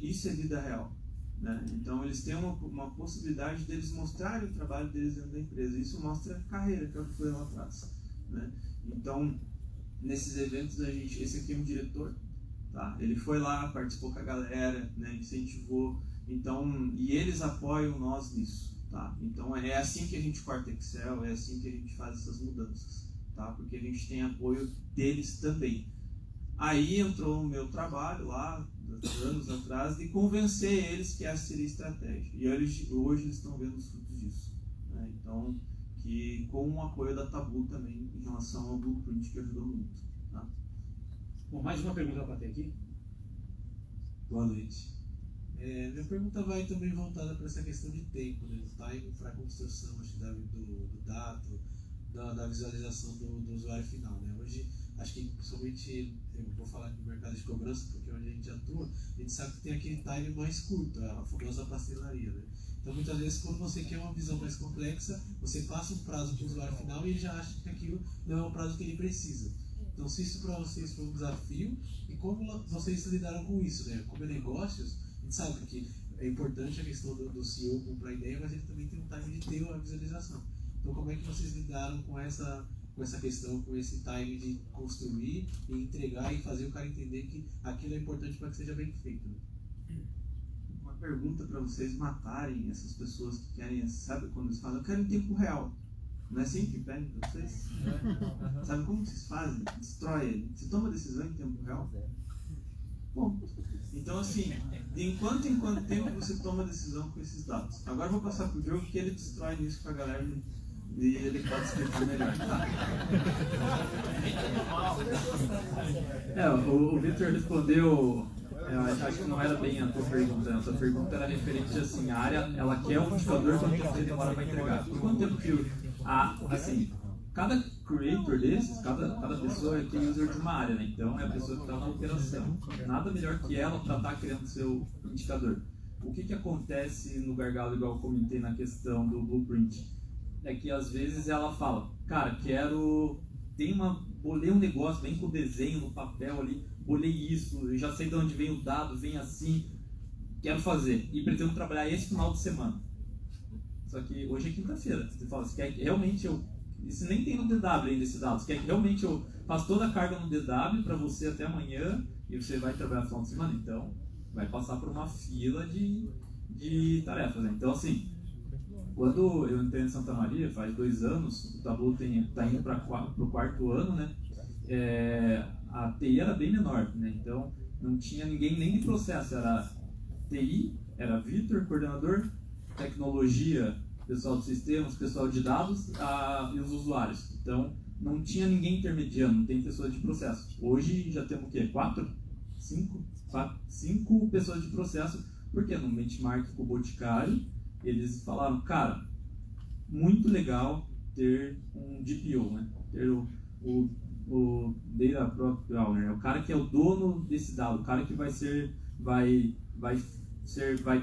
Isso é vida real. Né? Então eles têm uma possibilidade deles mostrarem o trabalho deles dentro da empresa. Isso mostra a carreira, que é o que foi lá atrás. Né? Então, nesses eventos, esse aqui é um diretor, tá? Ele foi lá, participou com a galera, né? Incentivou. Então, e eles apoiam nós nisso. Tá? Então é assim que a gente corta Excel, é assim que a gente faz essas mudanças. Tá? Porque a gente tem apoio deles também. Aí entrou o meu trabalho lá, anos atrás, de convencer eles que essa seria a estratégia. E hoje eles estão vendo os frutos disso. Né? Então, que com o apoio da Tableau também, em relação ao Blueprint, que ajudou muito. Tá? Bom, mais uma pergunta para ter aqui. Boa noite. Minha pergunta vai também voltada para essa questão de tempo, né? Time para a construção, acho que do dado, da visualização do usuário final, né? Hoje, acho que principalmente, eu vou falar do mercado de cobrança, porque onde a gente atua, a gente sabe que tem aquele time mais curto, a famosa pastelaria, né? Então, muitas vezes, quando você quer uma visão mais complexa, você passa um prazo para o usuário final e ele já acha que aquilo não é o prazo que ele precisa. Então, se isso para vocês foi um desafio, e como vocês lidaram com isso, né? Como é negócios, a gente sabe que é importante a questão do CEO comprar ideia, mas ele também tem um time de ter a visualização. Então, como é que vocês lidaram com essa questão, com esse time de construir e entregar e fazer o cara entender que aquilo é importante para que seja bem feito? Né? Uma pergunta para vocês matarem essas pessoas que querem, sabe quando eles falam, eu quero em tempo real. Não é assim que pedem para vocês? Sabe como vocês fazem? Destrói ele. Você toma decisão em tempo real? Bom, então assim, de enquanto em quanto tempo você toma decisão com esses dados? Agora eu vou passar pro Diogo que ele destrói nisso com a galera e ele pode explicar melhor. Tá? O Victor respondeu, acho que não era bem a tua pergunta, a tua pergunta era referente assim, a área, ela quer um indicador quanto tempo você demora para entregar. Por quanto tempo que assim, cada creator desses, cada pessoa é que user de uma área, né? Então é a pessoa que está na operação. Nada melhor que ela para estar criando seu indicador. O que acontece no gargalo, igual eu comentei na questão do blueprint? É que às vezes ela fala, cara, bolei um negócio, vem com o desenho no papel ali, bolei isso, eu já sei de onde vem o dado, vem assim, quero fazer e pretendo trabalhar esse final de semana. Só que hoje é quinta-feira, você fala, você quer que realmente isso nem tem no DW ainda esse dado, você quer que realmente eu faça toda a carga no DW para você até amanhã e você vai trabalhar no final de semana? Então, vai passar por uma fila de tarefas, né? Então, assim, quando eu entrei em Santa Maria, faz 2 anos, o Tableau está indo para o 4º ano, né? A TI era bem menor, né? Então não tinha ninguém nem de processo, era TI, era Vitor, coordenador, tecnologia, pessoal de sistemas, pessoal de dados e os usuários. Então não tinha ninguém intermediando, não tem pessoas de processo. Hoje já temos o quê? 5 pessoas de processo, porque no benchmark com o Boticário eles falaram, cara, muito legal ter um DPO, né? Ter o Data Product Owner, o cara que é o dono desse dado, o cara que vai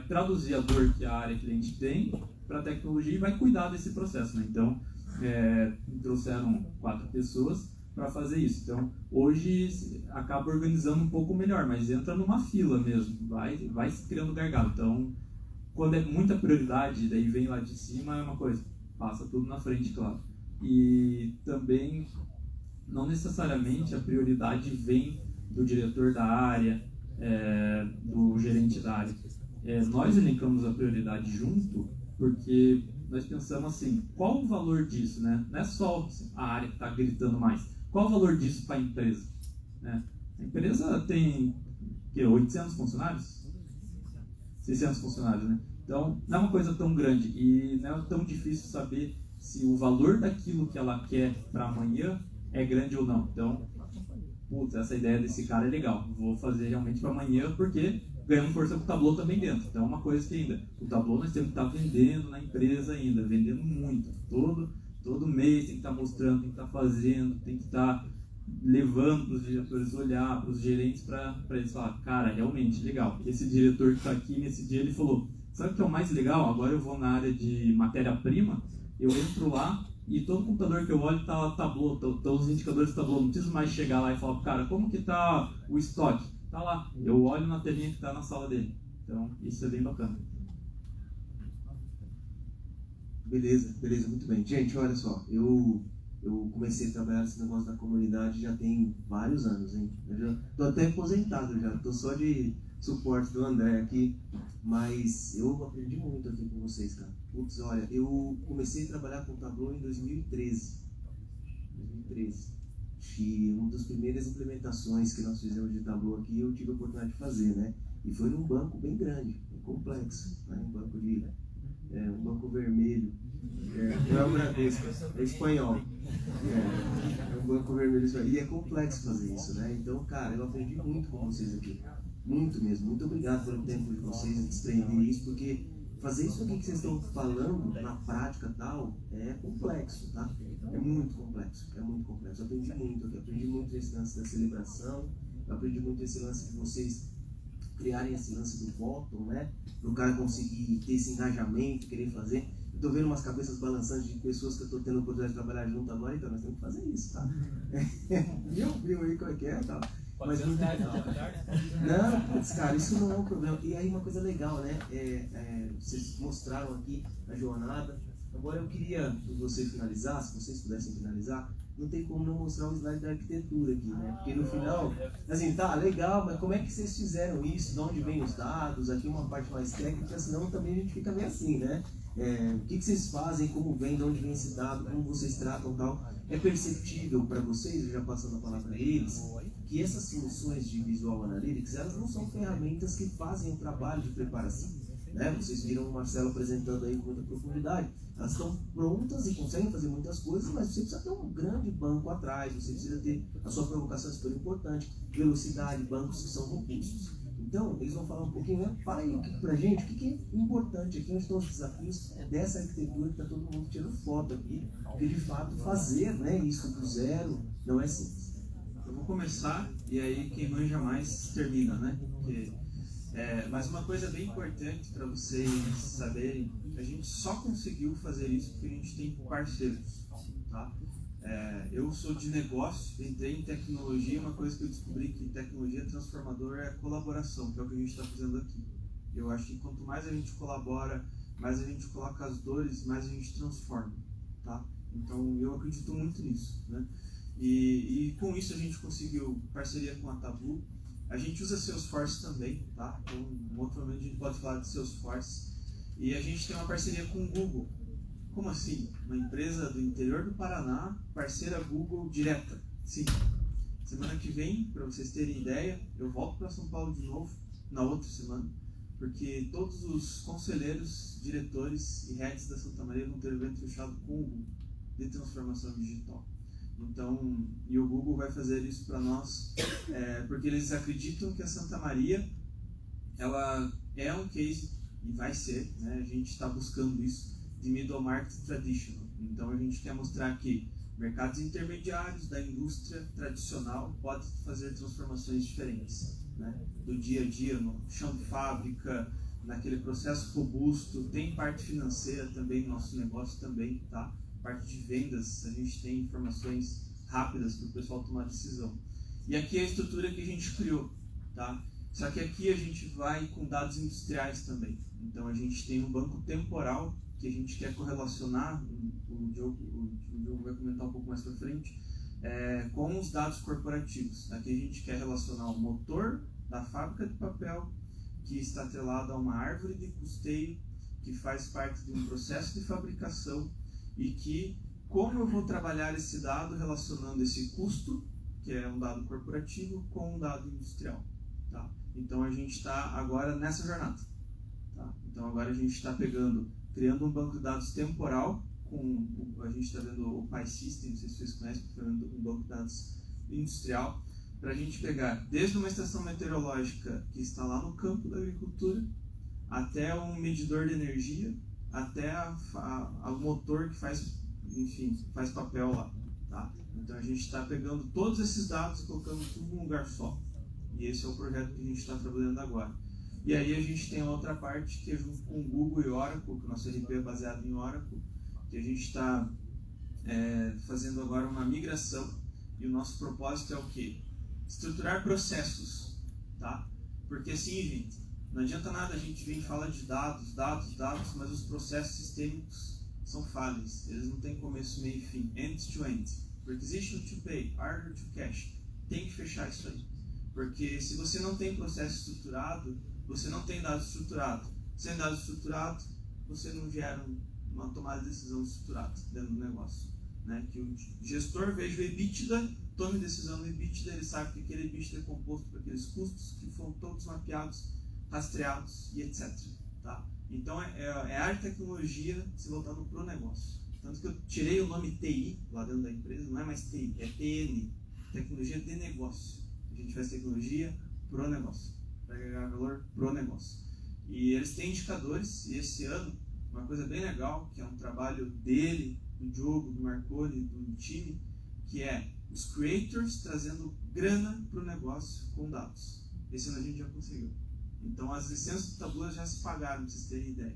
traduzir a dor que a área cliente tem para a tecnologia e vai cuidar desse processo, né? Então, trouxeram 4 pessoas para fazer isso. Então, hoje acaba organizando um pouco melhor, mas entra numa fila mesmo, vai se criando gargalo. Então, quando é muita prioridade, daí vem lá de cima, é uma coisa, passa tudo na frente, claro. E também, não necessariamente a prioridade vem do diretor da área, do gerente da área. Nós elencamos a prioridade junto, porque nós pensamos assim, qual o valor disso, né? Não é só a área que está gritando mais. Qual o valor disso para a empresa? Né? A empresa tem 800 funcionários? 600 funcionários, né? Então, não é uma coisa tão grande e não é tão difícil saber se o valor daquilo que ela quer para amanhã é grande ou não. Então, putz, essa ideia desse cara é legal. Vou fazer realmente para amanhã porque ganhamos força com o Tableau também dentro. Então, é uma coisa que ainda, o Tableau nós temos que estar vendendo na empresa ainda, vendendo muito. Todo mês tem que estar mostrando, tem que estar fazendo, tem que estar levando para os diretores olhar, para os gerentes, para eles falar, cara, realmente, legal. Esse diretor que está aqui, nesse dia, ele falou, sabe o que é o mais legal? Agora eu vou na área de matéria-prima, eu entro lá e todo computador que eu olho está Tableau, estão os indicadores do Tableau, não preciso mais chegar lá e falar, cara, como que está o estoque? Está lá, eu olho na telinha que está na sala dele. Então, isso é bem bacana. Beleza, muito bem. Gente, olha só, eu comecei a trabalhar nesse negócio da comunidade já tem vários anos, hein? Eu já tô até aposentado já, tô só de suporte do André aqui, mas eu aprendi muito aqui com vocês, cara. Putz, olha, eu comecei a trabalhar com o Tableau em 2013. E uma das primeiras implementações que nós fizemos de Tableau aqui, eu tive a oportunidade de fazer, né? E foi num banco bem grande, bem complexo, né? Um banco vermelho, não é o Bradesco, é espanhol. É um banco vermelho espanhol. E é complexo fazer isso, né? Então, cara, eu aprendi muito com vocês aqui. Muito mesmo. Muito obrigado pelo tempo de vocês de desprender isso, porque fazer isso aqui que vocês estão falando na prática e tal, é complexo, tá? É muito complexo. Eu aprendi muito aqui. Aprendi muito esse lance da celebração, eu aprendi muito esse lance de vocês criarem esse lance do bottom, né? Para o cara conseguir ter esse engajamento, querer fazer. Eu tô vendo umas cabeças balançantes de pessoas que eu tô tendo a oportunidade de trabalhar junto agora, então nós temos que fazer isso, tá? Viu aí como é que é, tá? Mas muito... Não, putz, cara, isso não é um problema. E aí uma coisa legal, né? Vocês mostraram aqui a jornada. Agora eu queria que você finalizasse, se vocês pudessem finalizar. Não tem como não mostrar o slide da arquitetura aqui, né? Porque no final, assim, tá legal, mas como é que vocês fizeram isso? De onde vêm os dados? Aqui uma parte mais técnica, senão também a gente fica meio assim, né? O que vocês fazem, como vem, de onde vem esse dado, como vocês tratam e tal. É perceptível para vocês, já passando a palavra para eles, que essas soluções de Visual Analytics, elas não são ferramentas que fazem o trabalho de preparação. Né? Vocês viram o Marcelo apresentando aí com muita profundidade. Elas estão prontas e conseguem fazer muitas coisas, mas você precisa ter um grande banco atrás, você precisa ter a sua provocação super importante, velocidade, bancos que são robustos. Então, eles vão falar um pouquinho, né? Fala aí pra gente o que é importante aqui, onde estão os desafios dessa arquitetura que está todo mundo tirando foto aqui, porque de fato fazer, né, isso do zero não é simples. Eu vou começar e aí quem manja mais termina, né? Porque, mas uma coisa bem importante para vocês saberem, a gente só conseguiu fazer isso porque a gente tem parceiros, tá? Eu sou de negócio, entrei em tecnologia, uma coisa que eu descobri que tecnologia transformadora é a colaboração, que é o que a gente está fazendo aqui. Eu acho que quanto mais a gente colabora, mais a gente coloca as dores, mais a gente transforma, tá? Então eu acredito muito nisso, né? E com isso a gente conseguiu parceria com a Taboo. A gente usa Salesforce também, tá? Então, em outro momento a gente pode falar de Salesforce. E a gente tem uma parceria com o Google. Como assim? Uma empresa do interior do Paraná, parceira Google direta. Sim. Semana que vem, para vocês terem ideia, eu volto para São Paulo de novo, na outra semana, porque todos os conselheiros, diretores e heads da Santa Maria vão ter um evento fechado com o Google de transformação digital. Então, e o Google vai fazer isso para nós, porque eles acreditam que a Santa Maria, ela é um case, e vai ser, né? A gente está buscando isso, de middle market traditional. Então, a gente quer mostrar que mercados intermediários da indústria tradicional podem fazer transformações diferentes, né? Do dia a dia, no chão de fábrica, naquele processo robusto, tem parte financeira também, nosso negócio também, tá? Parte de vendas, a gente tem informações rápidas para o pessoal tomar decisão. E aqui é a estrutura que a gente criou, tá? Só que aqui a gente vai com dados industriais também. Então a gente tem um banco temporal que a gente quer correlacionar, o Diogo vai comentar um pouco mais para frente, com os dados corporativos. Aqui a gente quer relacionar o motor da fábrica de papel, que está atrelado a uma árvore de custeio, que faz parte de um processo de fabricação, e que, como eu vou trabalhar esse dado relacionando esse custo, que é um dado corporativo, com um dado industrial, tá? Então a gente está agora nessa jornada, tá? Então agora a gente está criando um banco de dados temporal, a gente está vendo o PySystem, não sei se vocês conhecem, um banco de dados industrial, para a gente pegar desde uma estação meteorológica que está lá no campo da agricultura, até um medidor de energia, até o motor que faz papel lá, tá? Então a gente está pegando todos esses dados e colocando tudo num lugar só. E esse é o projeto que a gente está trabalhando agora. E aí a gente tem a outra parte que é junto com o Google e Oracle, que o nosso RP é baseado em Oracle, que a gente está fazendo agora uma migração. E o nosso propósito é o quê? Estruturar processos, tá? Porque assim, gente, não adianta nada a gente vir e falar de dados, mas os processos sistêmicos são falhos. Eles não têm começo, meio e fim, end-to-end. Requisition to pay, order to cash. Tem que fechar isso aí. Porque se você não tem processo estruturado, você não tem dado estruturado. Sem dado estruturado, você não gera uma tomada de decisão estruturada dentro do negócio, né? Que o gestor veja o EBITDA, tome decisão no EBITDA, ele sabe que aquele EBITDA é composto por aqueles custos que foram todos mapeados, rastreados e etc. Tá? Então é a tecnologia se voltando para o negócio. Tanto que eu tirei o nome TI lá dentro da empresa, não é mais TI, é TN, tecnologia de negócio. A gente faz tecnologia pro negócio, para agregar valor pro negócio. E eles têm indicadores, e esse ano, uma coisa bem legal, que é um trabalho dele, do Diogo, do Marconi, do time, que é os creators trazendo grana pro negócio com dados. Esse ano a gente já conseguiu. Então as licenças do Taboola já se pagaram, para vocês terem ideia.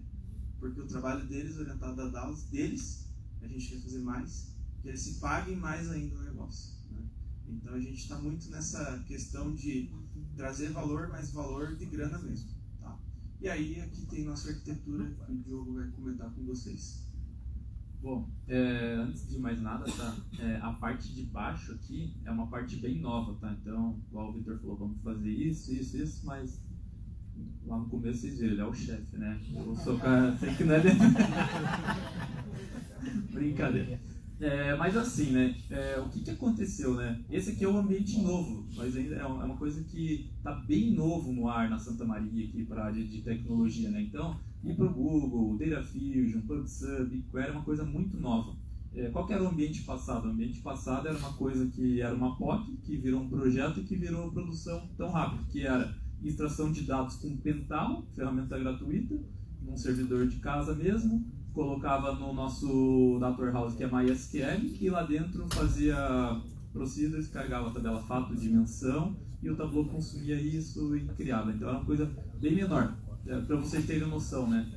Porque o trabalho deles, orientado a dados deles, a gente quer fazer mais, que eles se paguem mais ainda no negócio, né? Então a gente está muito nessa questão de trazer valor, mas valor de grana mesmo, tá? E aí aqui tem nossa arquitetura, que o Diogo vai comentar com vocês. Bom, antes de mais nada, tá? A parte de baixo aqui é uma parte bem nova, tá? Então, igual o Victor falou, vamos fazer isso, mas lá no começo vocês viram, ele é o chefe, né? Eu sou o cara, sei que não é dele. Brincadeira. Mas assim, né? O que aconteceu, né? Esse aqui é um ambiente novo, mas ainda é uma coisa que está bem novo no ar na Santa Maria aqui para a área de tecnologia, né? Então, ir para o Google, Data Fusion, PubSub, BigQuery é uma coisa muito nova. Qual que era o ambiente passado? O ambiente passado era uma coisa que era uma POC, que virou um projeto e que virou produção tão rápido, que era extração de dados com Pental, ferramenta gratuita, num servidor de casa mesmo, colocava no nosso Data Warehouse, que é MySQL, e lá dentro fazia procedures, carregava a tabela fato, dimensão, e o Tableau consumia isso e criava. Então era uma coisa bem menor. Para vocês terem noção, né?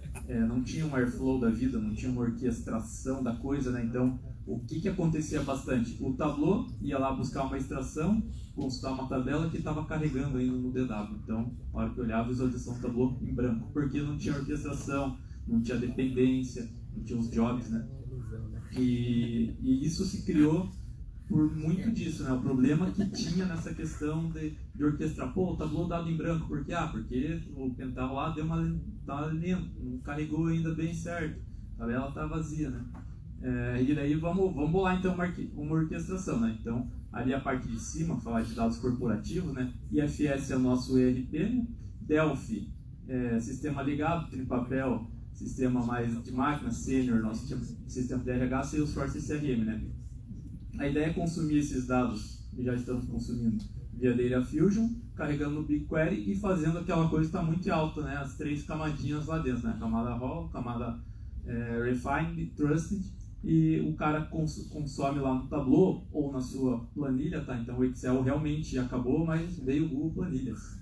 Não tinha um airflow da vida, não tinha uma orquestração da coisa, né? Então, o que acontecia bastante? O Tableau ia lá buscar uma extração, consultar uma tabela que estava carregando ainda no DW. Então, na hora que eu olhava, a visualização do Tableau em branco, porque não tinha orquestração, não tinha dependência, não tinha os jobs, né? E isso se criou por muito disso, né? O problema que tinha nessa questão de orquestrar, pô, o Tableau dado em branco, por quê? Porque o Pental lá tá lento, não carregou ainda bem certo, a tabela tá vazia, né? E daí vamos bolar então uma orquestração, né? Então, ali a parte de cima, falar de dados corporativos, né? IFS é o nosso ERP, né? Delphi, sistema ligado, Tripapel, sistema mais de máquina, Senior, nosso sistema de RH, Salesforce e CRM, né? A ideia é consumir esses dados que já estamos consumindo via Data Fusion, carregando no BigQuery e fazendo aquela coisa que está muito alta, né? As 3 camadinhas lá dentro, né? Camada Raw, camada Refined, Trusted, e o cara consome lá no Tableau ou na sua planilha, tá? Então o Excel realmente acabou, mas veio o Google Planilhas.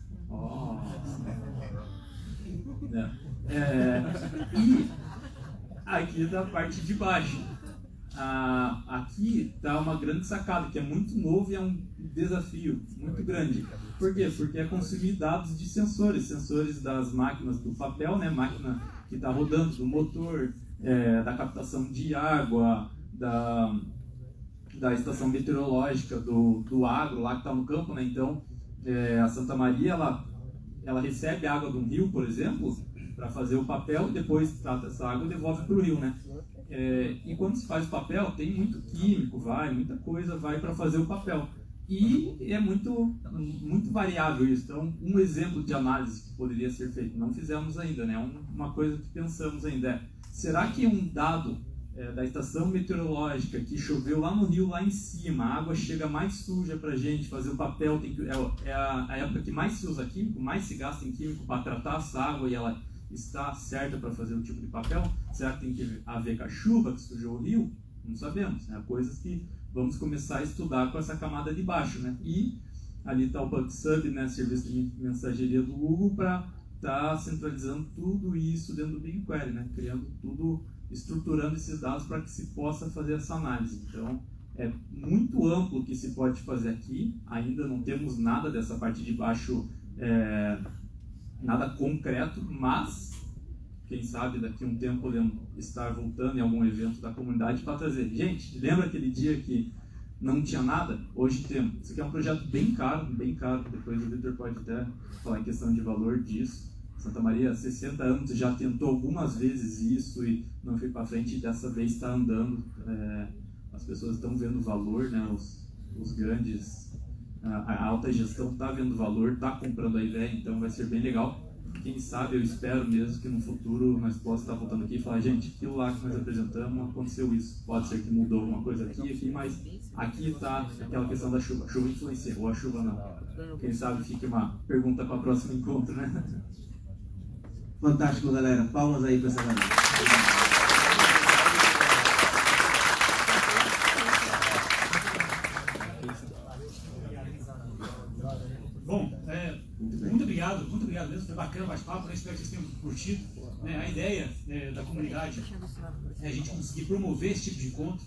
E aqui da parte de baixo. Aqui está uma grande sacada, que é muito novo e é um desafio muito grande. Por quê? Porque é consumir dados de sensores das máquinas do papel, né? Máquina que está rodando, do motor, da captação de água, da estação meteorológica, do agro lá que está no campo, né? Então, a Santa Maria, ela recebe água de um rio, por exemplo, para fazer o papel, e depois trata essa água e devolve para o rio, né? E quando se faz papel, tem muito químico, muita coisa vai para fazer o papel. E é muito, muito variável isso. Então, um exemplo de análise que poderia ser feito, não fizemos ainda, né? Uma coisa que pensamos ainda é, será que um dado da estação meteorológica que choveu lá no rio, lá em cima, a água chega mais suja para a gente fazer o papel, é a época que mais se usa químico, mais se gasta em químico para tratar essa água e ela está certa para fazer o tipo de papel? Será que tem a ver com a chuva que sujou o rio? Não sabemos, né? Coisas que vamos começar a estudar com essa camada de baixo, né? E ali está o PubSub, né? Serviço de mensageria do Google, para estar centralizando tudo isso dentro do BigQuery, né? Criando tudo, estruturando esses dados para que se possa fazer essa análise. Então, é muito amplo o que se pode fazer aqui. Ainda não temos nada dessa parte de baixo, nada concreto, mas quem sabe daqui a um tempo podemos estar voltando em algum evento da comunidade para trazer. Gente, lembra aquele dia que não tinha nada? Hoje temos. Isso aqui é um projeto bem caro, depois o Victor pode até falar em questão de valor disso. Santa Maria, 60 anos, já tentou algumas vezes isso e não foi para frente, e dessa vez está andando. As pessoas estão vendo valor, né? Os grandes, a alta gestão está vendo valor, está comprando a ideia, então vai ser bem legal. Quem sabe, eu espero mesmo que no futuro nós possamos estar voltando aqui e falar, gente, aquilo lá que nós apresentamos, aconteceu isso. Pode ser que mudou alguma coisa aqui, mas aqui está aquela questão da chuva. A chuva influencia, ou a chuva não. Quem sabe fique uma pergunta para o próximo encontro, né? Fantástico, galera. Palmas aí para essa galera. Bom, muito obrigado mesmo, foi bacana o bate-papo, espero que vocês tenham curtido. A ideia da comunidade é a gente conseguir promover esse tipo de encontro,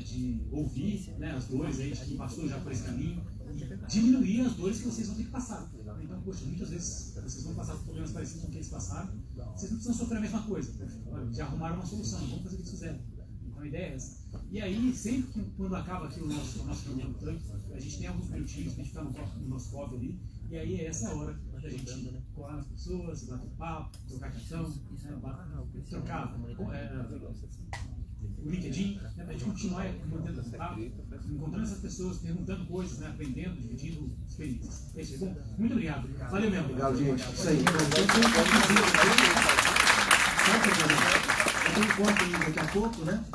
de ouvir as dores aí de quem passou já por esse caminho e diminuir as dores que vocês vão ter que passar. Então, poxa, muitas vezes vocês vão passar por problemas parecidos com o que eles passaram, vocês não precisam sofrer a mesma coisa. Já arrumaram uma solução, vamos fazer o que eles fizeram. Então a ideia é essa. E aí, sempre que quando acaba aqui o nosso reunião do tanque, a gente tem alguns minutinhos para a gente ficar no nosso copo ali, e aí é essa hora da gente colar nas pessoas, bater papo, trocar cartão, trocar o LinkedIn, para a gente continuar mantendo contato, encontrando essas pessoas, perguntando coisas, aprendendo, dividindo experiências. É isso, bom? Muito obrigado. Valeu mesmo. Legal, gente. Isso aí. Tem um encontro daqui a pouco, né?